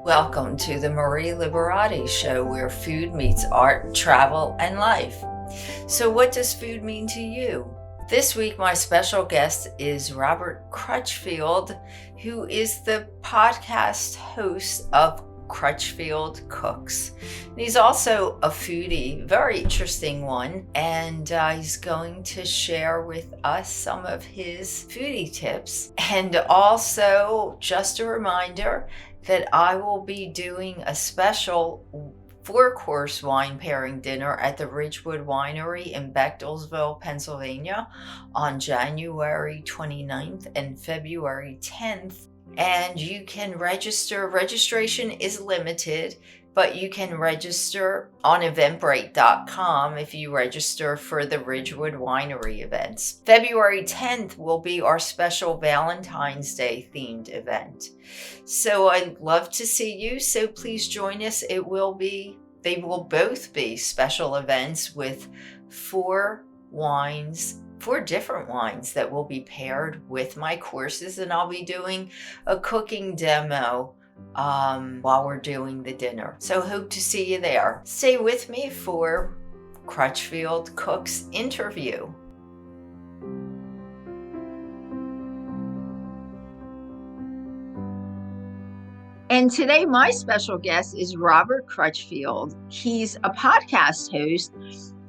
Welcome to the Marie Liberati Show, where food meets art, travel, and life. So what does food mean to you? This week, my special guest is Robert Crutchfield, who is the podcast host of Crutchfield Cooks. He's also a foodie, very interesting one, and he's going to share with us some of his foodie tips. And also, just a reminder that I will be doing a special 4-course wine pairing dinner at the Ridgewood Winery in Bechtelsville, Pennsylvania on January 29th and February 10th. And you can register. Registration is limited, but you can register on Eventbrite.com if you register for the Ridgewood Winery events. February 10th will be our special Valentine's Day themed event. So I'd love to see you, so please join us. They will both be special events with 4 different wines that will be paired with my courses, and I'll be doing a cooking demo while we're doing the dinner. So hope to see you there. Stay with me for Crutchfield Cooks interview. And today my special guest is Robert Crutchfield. He's a podcast host,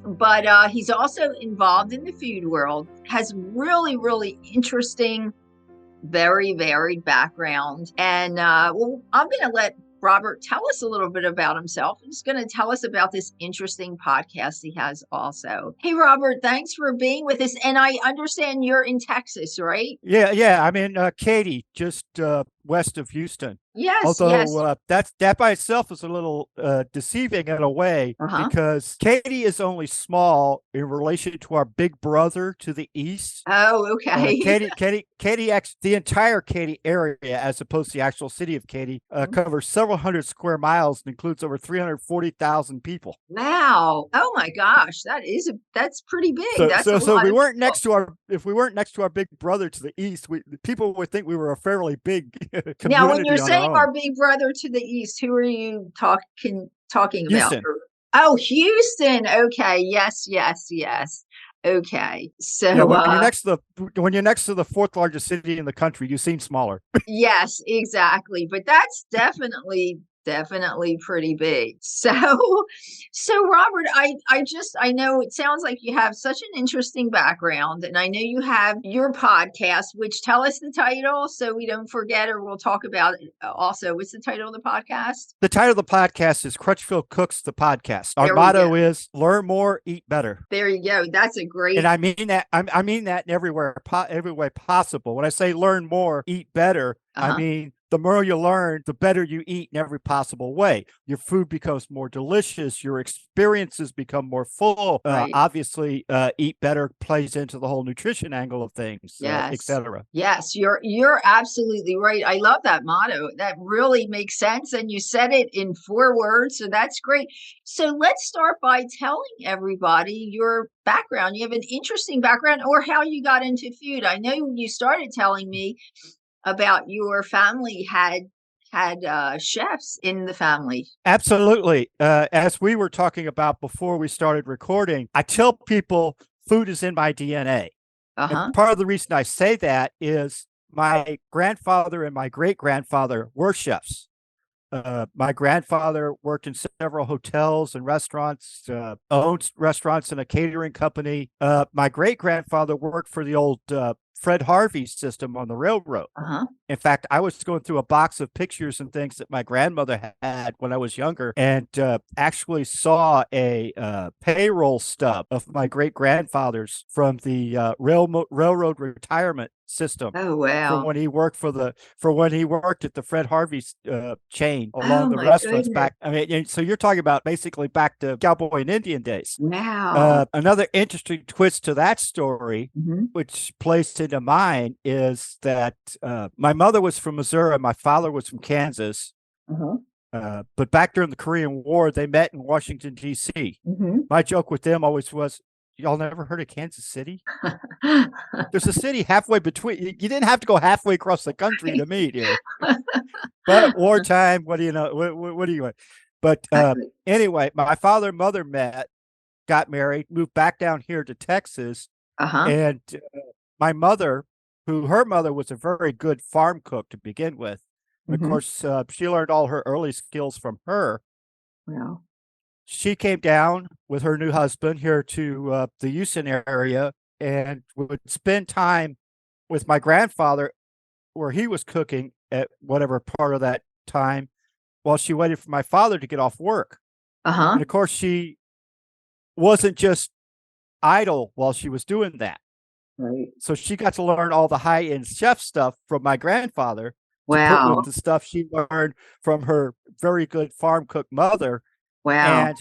but he's also involved in the food world, has really, really interesting, very varied background. And I'm going to let Robert tell us a little bit about himself. He's going to tell us about this interesting podcast he has also. Hey, Robert, thanks for being with us. And I understand you're in Texas, right? Yeah. I'm in Katy, just west of Houston. Yes. Although that by itself is a little deceiving in a way, because Katy is only small in relation to our big brother to the east. Oh, okay. Katy, the entire Katy area, as opposed to the actual city of Katy, covers several hundred square miles and includes over 340,000 people. Wow! Oh my gosh, that's pretty big. So we weren't next to if we weren't next to our big brother to the east, people would think we were a fairly big community. Now, when you're saying our big brother to the east, who are you talking Houston. about? Oh, Houston. Okay. Yes. Okay. So when you're next to the 4th largest city in the country, you seem smaller. Yes, exactly. But that's definitely pretty big. So Robert, I know it sounds like you have such an interesting background, and I know you have your podcast, which tell us the title so we don't forget, or we'll talk about it also. What's the title of the podcast? The title of the podcast is Crutchfield Cooks, the podcast. Our motto is learn more, eat better. There you go. That's a great. And I mean that. I mean that in every way possible. When I say learn more, eat better, I mean the more you learn, the better you eat in every possible way. Your food becomes more delicious. Your experiences become more full. Right. Obviously, eat better plays into the whole nutrition angle of things, etc. Yes, you're absolutely right. I love that motto. That really makes sense. And you said it in 4 words, so that's great. So let's start by telling everybody your background. You have an interesting background, or how you got into food. I know you started telling me about your family had chefs in the family. Absolutely. As we were talking about before we started recording, I tell people food is in my DNA. And part of the reason I say that is my grandfather and my great-grandfather were chefs. My grandfather worked in several hotels and restaurants, owned restaurants and a catering company. My great-grandfather worked for the old Fred Harvey system on the railroad. In fact, I was going through a box of pictures and things that my grandmother had when I was younger, and actually saw a payroll stub of my great-grandfather's from the railroad retirement system. Oh wow! From when he worked at the Fred Harvey chain along the restaurants back. I mean, so you're talking about basically back to cowboy and Indian days. Wow. Another interesting twist to that story, which plays into mine, is that my mother was from Missouri, my father was from Kansas. But back during the Korean War, they met in Washington, D.C. My joke with them always was, y'all never heard of Kansas City? There's a city halfway between. You didn't have to go halfway across the country to meet here. But wartime, what do you know? What do you want? But anyway, my father and mother met, got married, moved back down here to Texas. And my mother, her mother was a very good farm cook to begin with. And of course, she learned all her early skills from her. Wow. She came down with her new husband here to the Houston area and would spend time with my grandfather where he was cooking at whatever part of that time while she waited for my father to get off work. And of course, she wasn't just idle while she was doing that. Right. So she got to learn all the high-end chef stuff from my grandfather. Wow. To put with the stuff she learned from her very good farm cook mother. Wow. And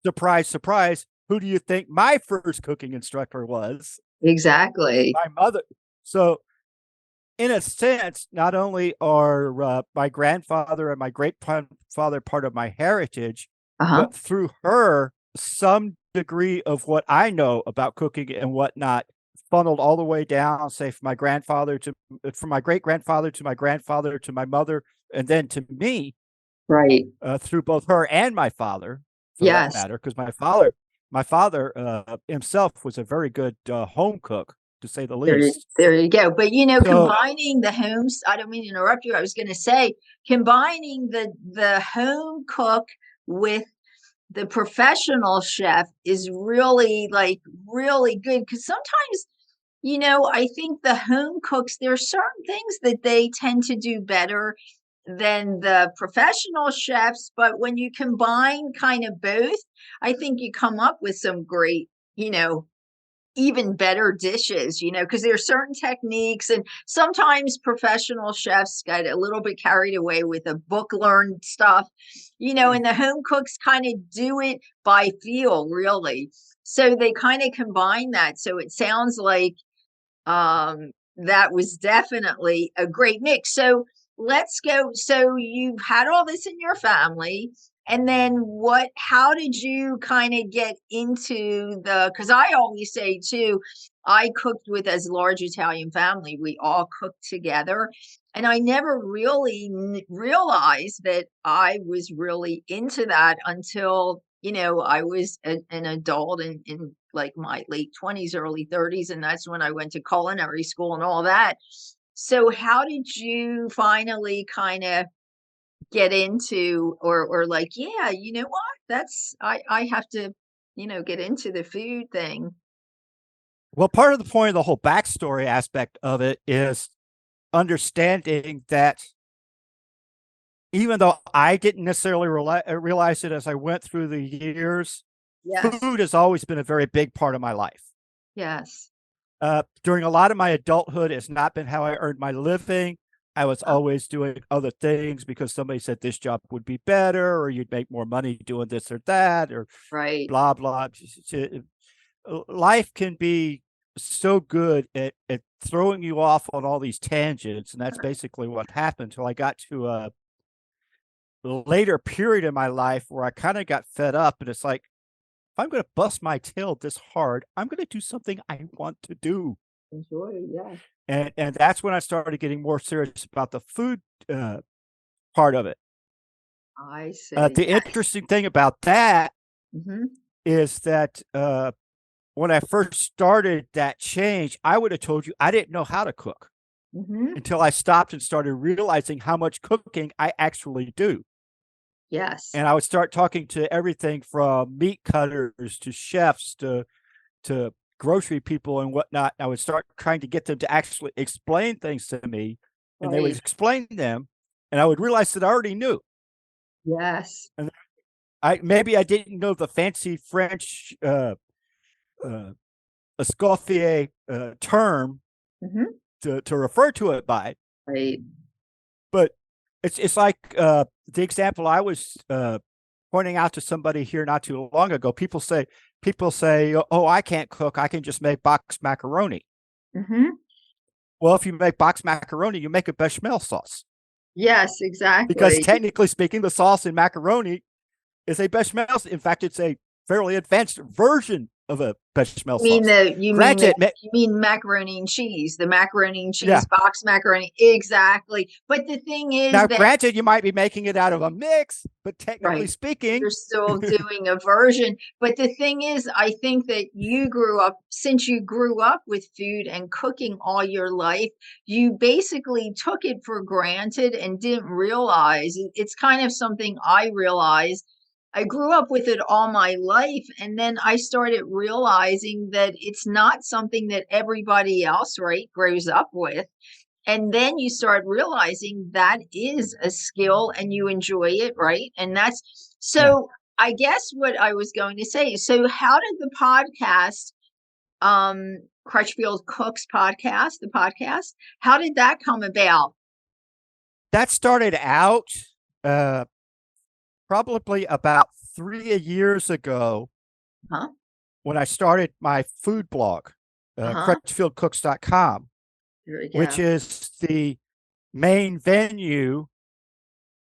surprise, surprise, who do you think my first cooking instructor was? Exactly. My mother. So in a sense, not only are my grandfather and my great-grandfather part of my heritage, but through her, some degree of what I know about cooking and whatnot funneled all the way down, say, from my great-grandfather to my grandfather to my mother, and then to me. Right. Through both her and my father, for Yes. that matter, because my father himself was a very good home cook, to say the least. There you go. But combining the homes, I don't mean to interrupt you. I was going to say, combining the home cook with the professional chef is really really good, because sometimes, I think the home cooks, there are certain things that they tend to do better than the professional chefs, but when you combine kind of both, I think you come up with some great, even better dishes, because there are certain techniques, and sometimes professional chefs got a little bit carried away with the book learned stuff, and the home cooks kind of do it by feel, really. So they kind of combine that. So it sounds like that was definitely a great mix. So let's go. So you've had all this in your family. And then how did you kind of get into because I always say too, I cooked with as large Italian family. We all cooked together. And I never really realized that I was really into that until, I was an adult in like my late 20s, early 30s. And that's when I went to culinary school and all that. So how did you finally kind of get into or like, yeah, you know what, that's I have to get into the food thing? Well, part of the point of the whole backstory aspect of it is understanding that even though I didn't necessarily realize it as I went through the years, Yes. food has always been a very big part of my life. Yes. During a lot of my adulthood, it's not been how I earned my living. I was always doing other things because somebody said this job would be better, or you'd make more money doing this or that, or right, blah, blah. Life can be so good at throwing you off on all these tangents. And that's basically what happened until I got to a later period in my life where I kind of got fed up. And it's like, if I'm going to bust my tail this hard, I'm going to do something I want to do. Enjoy, yeah. And that's when I started getting more serious about the food part of it. I see. The interesting thing about that is that when I first started that change, I would have told you I didn't know how to cook until I stopped and started realizing how much cooking I actually do. Yes. And I would start talking to everything from meat cutters to chefs to grocery people and whatnot. I would start trying to get them to actually explain things to me, and they would explain them, and I would realize that I already knew. Yes. And maybe I didn't know the fancy French escoffier term to refer to it by. Right. But it's like the example I was pointing out to somebody here not too long ago. People say, oh, I can't cook. I can just make boxed macaroni. Well, if you make boxed macaroni, you make a bechamel sauce. Yes, exactly. Because technically speaking, the sauce in macaroni is a bechamel. In fact, it's a fairly advanced version of a bechamel You mean sauce. you mean macaroni and cheese, the macaroni and cheese Yeah. box macaroni. Exactly. But the thing is Now, that granted, you might be making it out of a mix, but technically right, speaking, you're still doing a version. But the thing is, I think that since you grew up with food and cooking all your life, you basically took it for granted and didn't realize it's kind of something I realized. I grew up with it all my life, and then I started realizing that it's not something that everybody else, right, grows up with. And then you start realizing that is a skill and you enjoy it, right? And that's yeah. so I guess what I was going to say. So how did the podcast, Crutchfield Cooks podcast, the podcast, how did that come about? That started out probably about 3 years ago Huh? when I started my food blog, CrutchfieldCooks.com, There we which go. is the main venue,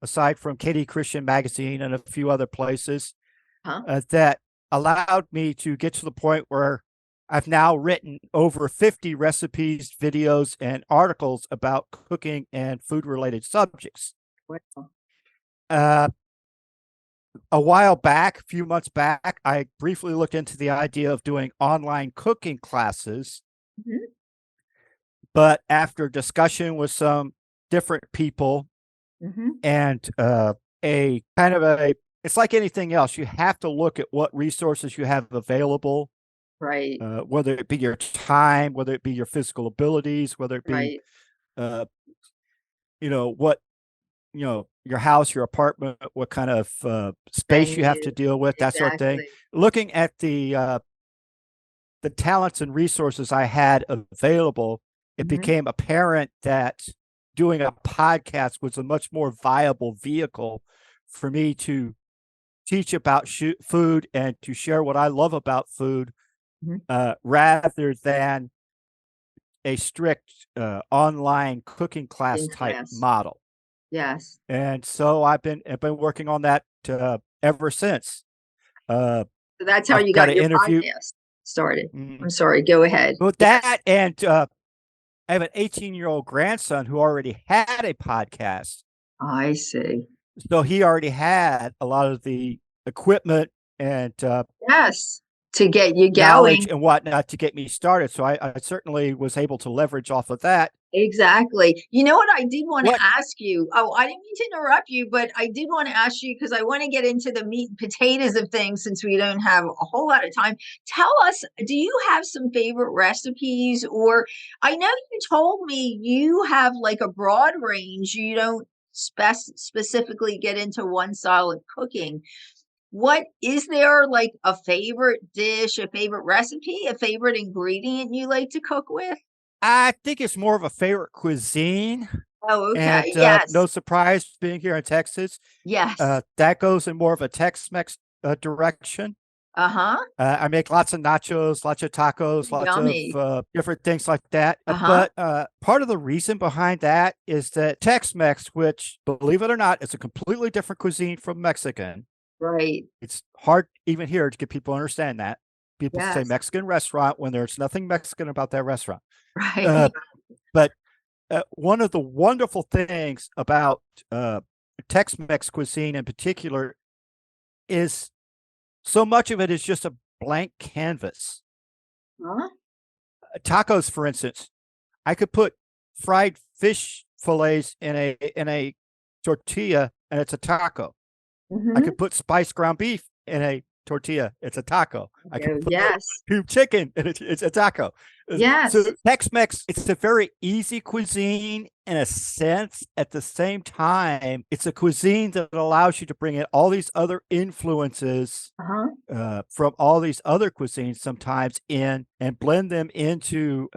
aside from Katie Christian Magazine and a few other places, that allowed me to get to the point where I've now written over 50 recipes, videos, and articles about cooking and food-related subjects. Wow. A while back, a few months back, I briefly looked into the idea of doing online cooking classes. Mhm. But after discussion with some different people Mhm. and a kind of it's like anything else. You have to look at what resources you have available, Right. whether it be your time, whether it be your physical abilities, whether it be, Right. what, your house, your apartment, what kind of space you have to Venue. deal with, that sort of thing. Exactly. Looking at the talents and resources I had available, it Mhm. became apparent that doing a podcast was a much more viable vehicle for me to teach about food and to share what I love about food, Mhm. rather than a strict online cooking class In type class. model. Yes. And so I've been working on that ever since. So that's how I've you got got an your interview. podcast started. Mm, I'm sorry, go ahead. With Yes. that, and I have an 18-year-old grandson who already had a podcast. I see. So he already had a lot of the equipment and Yes. To get you knowledge going. and whatnot to get me started. So I certainly was able to leverage off of that. Exactly. You know what I did want to What? ask you? Oh, I didn't mean to interrupt you, but I did want to ask you because I want to get into the meat and potatoes of things since we don't have a whole lot of time. Tell us, do you have some favorite recipes? Or I know you told me you have like a broad range. You don't specifically get into one style of cooking. What is there like a favorite dish, a favorite recipe, a favorite ingredient you like to cook with? I think it's more of a favorite cuisine. Oh, And okay. Yes. no surprise being here in Texas, Yes. that goes in more of a Tex-Mex direction. Uh-huh. I make lots of nachos, lots of tacos, lots of Yummy. different things like that. Uh-huh. But part of the reason behind that is that Tex-Mex, which, believe it or not, is a completely different cuisine from Mexican. Right. It's hard even here to get people to understand that. People say Yes. Mexican restaurant when there's nothing Mexican about that restaurant. Right. But one of the wonderful things about Tex-Mex cuisine in particular is so much of it is just a blank canvas. Huh? Tacos, for instance, I could put fried fish fillets in a tortilla and it's a taco. I Mhm. could put spiced ground beef in a tortilla. It's a taco. I Oh, could put yes. cube chicken and it's a taco. Yes. So Tex-Mex, it's a very easy cuisine in a sense. At the same time, it's a cuisine that allows you to bring in all these other influences Uh-huh. from all these other cuisines sometimes in and blend them into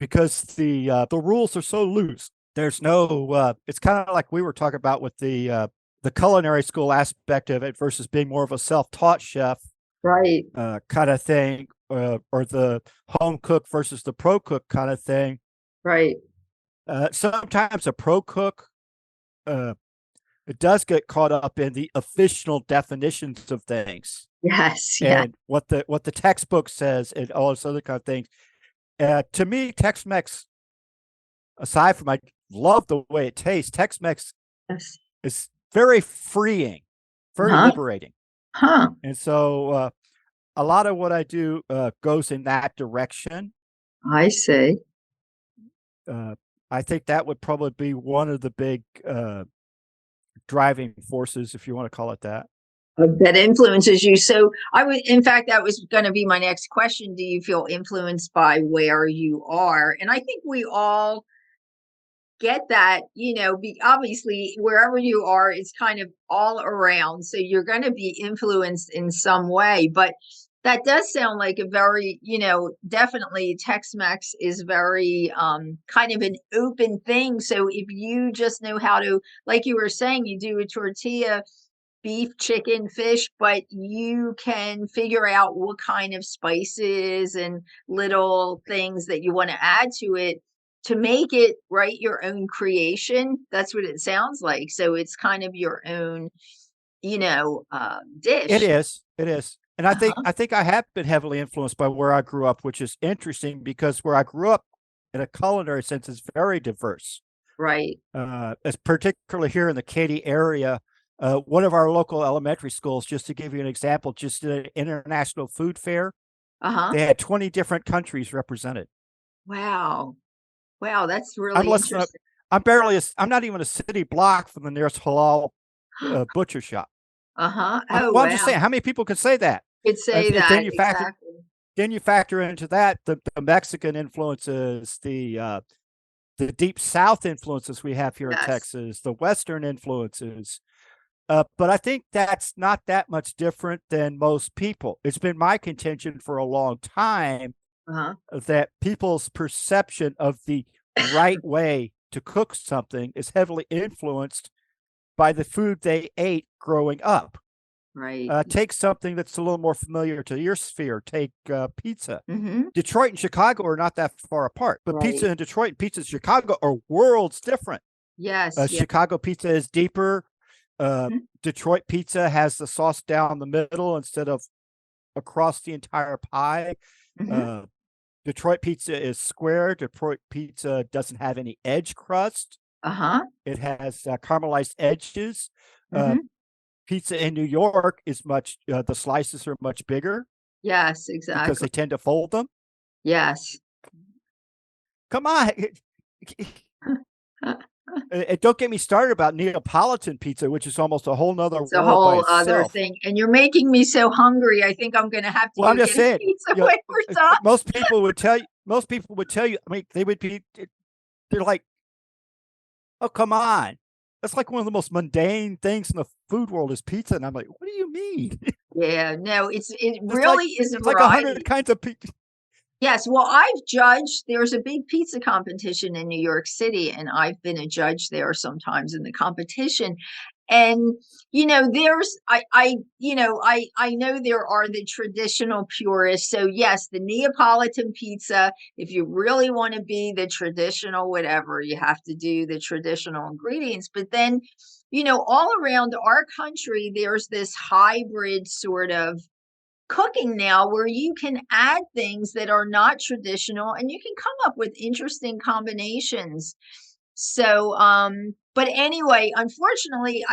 because the rules are so loose. There's no it's kind of like we were talking about with the culinary school aspect of it versus being more of a self-taught chef Right. kind of thing, or the home cook versus the pro cook kind of thing. Right. Sometimes a pro cook it does get caught up in the official definitions of things. Yes, yeah. and what the textbook says and all this other kind of things. To me, Tex-Mex, aside from I love the way it tastes, Tex-Mex Yes. is very freeing, very Uh-huh. liberating. Huh. And so a lot of what I do goes in that direction. I see. I think that would probably be one of the big driving forces, if you want to call it that. That influences you. So in fact, that was going to be my next question. Do you feel influenced by where you are? And I think we all get that, obviously wherever you are, it's kind of all around. So you're going to be influenced in some way, but that does sound like a very, definitely Tex-Mex is very kind of an open thing. So if you just know how to, like you were saying, you do a tortilla, beef, chicken, fish, but you can figure out what kind of spices and little things that you want to add to it to make it your own creation. That's what it sounds like. So it's kind of your own, It dish. is. It is. And Uh-huh. I think I have been heavily influenced by where I grew up, which is interesting because where I grew up in a culinary sense is very diverse. Right. As particularly here in the Katy area, one of our local elementary schools, just to give you an example, just did an international food fair. Uh-huh. They had 20 different countries represented. Wow. Wow, that's I'm really less than interesting. I'm not even a city block from the nearest halal butcher shop. Uh-huh. Oh, Well, I'm just wow. saying, how many people can say that? Could say If that exactly. then you factor into that the Mexican influences, the deep South influences we have here in Yes. Texas, the Western influences. But I think that's not that much different than most people. It's been my contention for a long time Uh-huh. that people's perception of the right way to cook something is heavily influenced by the food they ate growing up. Right. Take something that's a little more familiar to your sphere. Take pizza. Mm-hmm. Detroit and Chicago are not that far apart, but Right. pizza in Detroit and pizza in Chicago are worlds different. Yes. Yeah. Chicago pizza is deeper. Mhm. Detroit pizza has the sauce down the middle instead of across the entire pie. Mhm. Uh, Detroit pizza is square. Detroit pizza doesn't have any edge crust. Uh-huh. It has caramelized edges. Uh, Mhm. Pizza in New York is the slices are much bigger Yes, because exactly. they tend to fold them. Yes. Come on. And don't get me started about Neapolitan pizza, which is almost a whole nother It's a world by whole other itself. thing, and you're making me so hungry. I think I'm gonna have to Well, I'm go just get a saying, pizza you know, when we're done. most people would tell you, I mean, they're like, oh, come on. That's like one of the most mundane things in the food world is pizza. And I'm like, what do you mean? Yeah, no, it It's like, really is a it's like 100 variety. kinds of pizza. Yes, well, I've judged there's a big pizza competition in New York City, and I've been a judge there sometimes in the competition. And there's I know there are the traditional purists. So yes, the Neapolitan pizza, if you really want to be the traditional whatever, you have to do the traditional ingredients. But then, all around our country, there's this hybrid sort of cooking now where you can add things that are not traditional and you can come up with interesting combinations. So but anyway, unfortunately,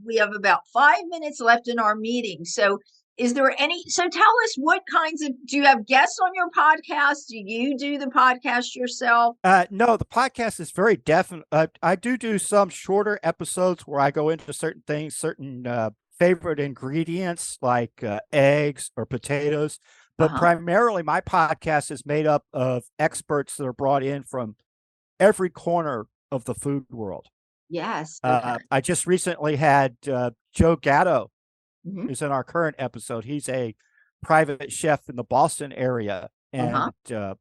we have about 5 minutes left in our meeting. So so tell us, what kinds of, do you have guests on your podcast? Do you do the podcast yourself? No, the podcast is very definite. I do some shorter episodes where I go into certain things, certain favorite ingredients like eggs or potatoes. But Uh-huh. primarily, my podcast is made up of experts that are brought in from every corner of the food world. Yes. Okay. I just recently had Joe Gatto, Hmm. who's in our current episode. He's a private chef in the Boston area Uh-huh. and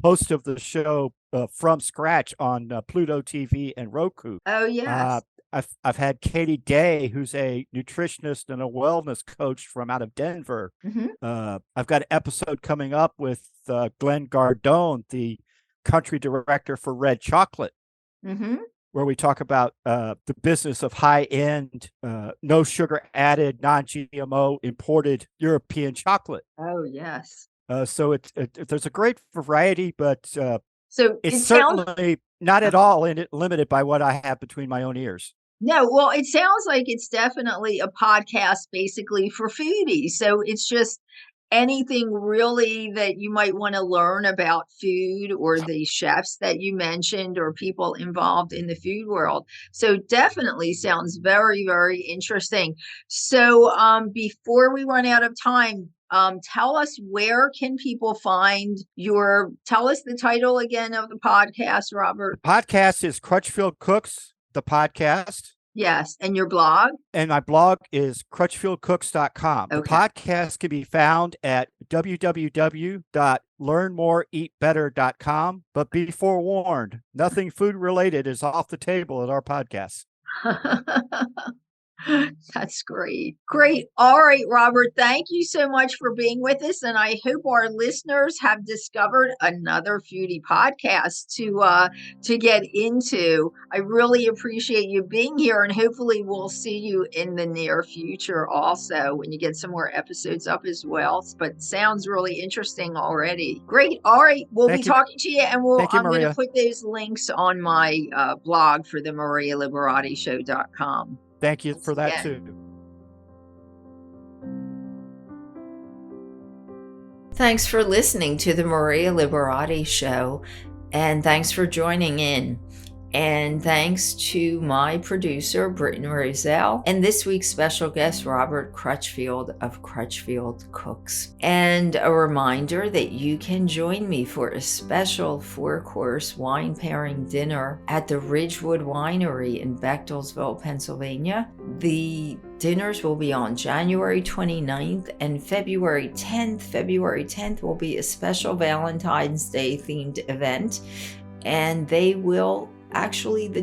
host of the show From Scratch on Pluto TV and Roku. Oh Uh, yes. I've had Katie Day, who's a nutritionist and a wellness coach from out of Denver. Hmm. I've got an episode coming up with Glenn Gardone, the country director for Red Chocolate. Hmm. where we talk about the business of high-end, no sugar added, non-GMO imported European chocolate. Oh, yes. So there's a great variety, but So it's it sounds certainly not at all limited by what I have between my own ears. no, well, it sounds like it's definitely a podcast basically for foodies. So it's just anything really that you might want to learn about food or the chefs that you mentioned or people involved in the food world. So definitely sounds very, very interesting. So before we run out of time, tell us, where can people find tell us the title again of the podcast, Robert. The podcast is Crutchfield Cooks, the podcast. Yes. And your blog? And my blog is crutchfieldcooks.com. Okay. The podcast can be found at www.learnmoreeatbetter.com. But be forewarned, nothing food related is off the table at our podcast. That's great. Great. All right, Robert, thank you so much for being with us. And I hope our listeners have discovered another foodie podcast to get into. I really appreciate you being here, and hopefully we'll see you in the near future also when you get some more episodes up as well. But sounds really interesting already. Great. All right. We'll be talking to you, and I'm going to put those links on my blog for the MariaLiberatiShow.com. Thank you for that too. Thanks for listening to the Maria Liberati Show, and thanks for joining in. And thanks to my producer, Britton Roselle, and this week's special guest, Robert Crutchfield of Crutchfield Cooks. And a reminder that you can join me for a special 4-course wine pairing dinner at the Ridgewood Winery in Bechtelsville, Pennsylvania. The dinners will be on January 29th and February 10th. February 10th will be a special Valentine's Day themed event, and the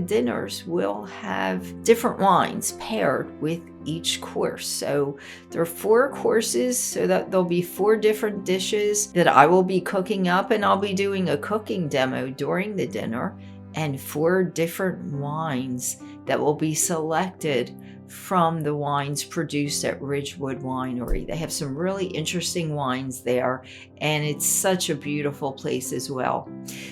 dinners will have different wines paired with each course. So there are 4 courses, so that there'll be 4 different dishes that I will be cooking up, and I'll be doing a cooking demo during the dinner, and 4 different wines that will be selected from the wines produced at Ridgewood Winery. They have some really interesting wines there, and it's such a beautiful place as well.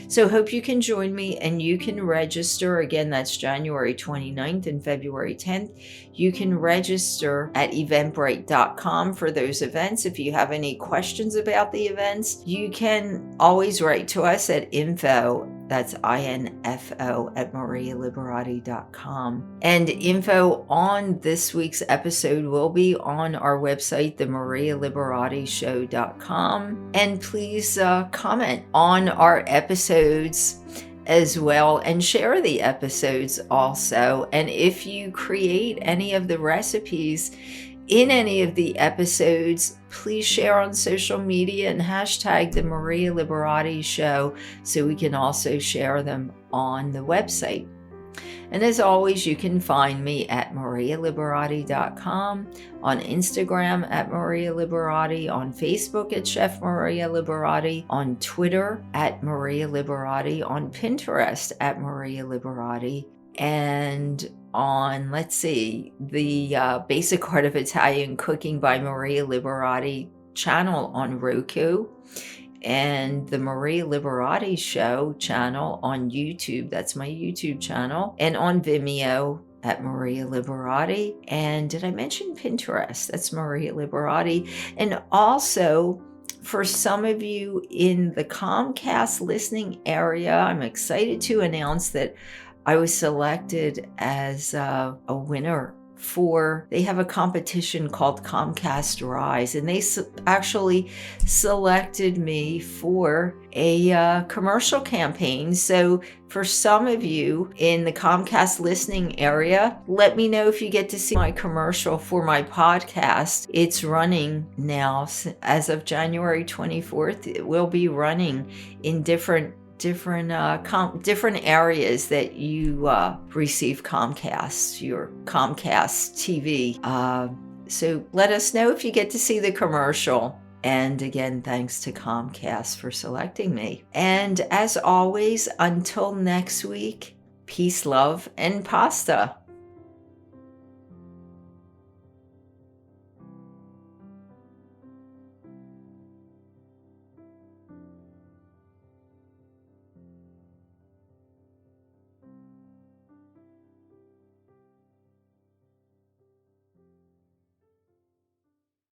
So hope you can join me, and you can register. Again, that's January 29th and February 10th. You can register at eventbrite.com for those events. If you have any questions about the events, you can always write to us at info, that's INFO, at marialiberati.com. And info on this week's episode will be on our website, the marialiberati.show.com. And please comment on our episodes as well, and share the episodes also. And if you create any of the recipes in any of the episodes, please share on social media and hashtag the Maria Liberati Show so we can also share them on the website. And as always, you can find me at marialiberati.com, on Instagram at Maria Liberati, on Facebook at Chef Maria Liberati, on Twitter at Maria Liberati, on Pinterest at Maria Liberati, and on, the Basic Art of Italian Cooking by Maria Liberati channel on Roku, and the Maria Liberati Show channel on YouTube. That's my YouTube channel, and on Vimeo at Maria Liberati. And did I mention Pinterest? That's Maria Liberati. And also, for some of you in the Comcast listening area, I'm excited to announce that I was selected as a winner they have a competition called Comcast Rise, and they actually selected me for a commercial campaign. So for some of you in the Comcast listening area, let me know if you get to see my commercial for my podcast. It's running now as of January 24th. It will be running in different areas that you receive Comcast, your Comcast TV. So let us know if you get to see the commercial. And again, thanks to Comcast for selecting me. And as always, until next week, peace, love, and pasta.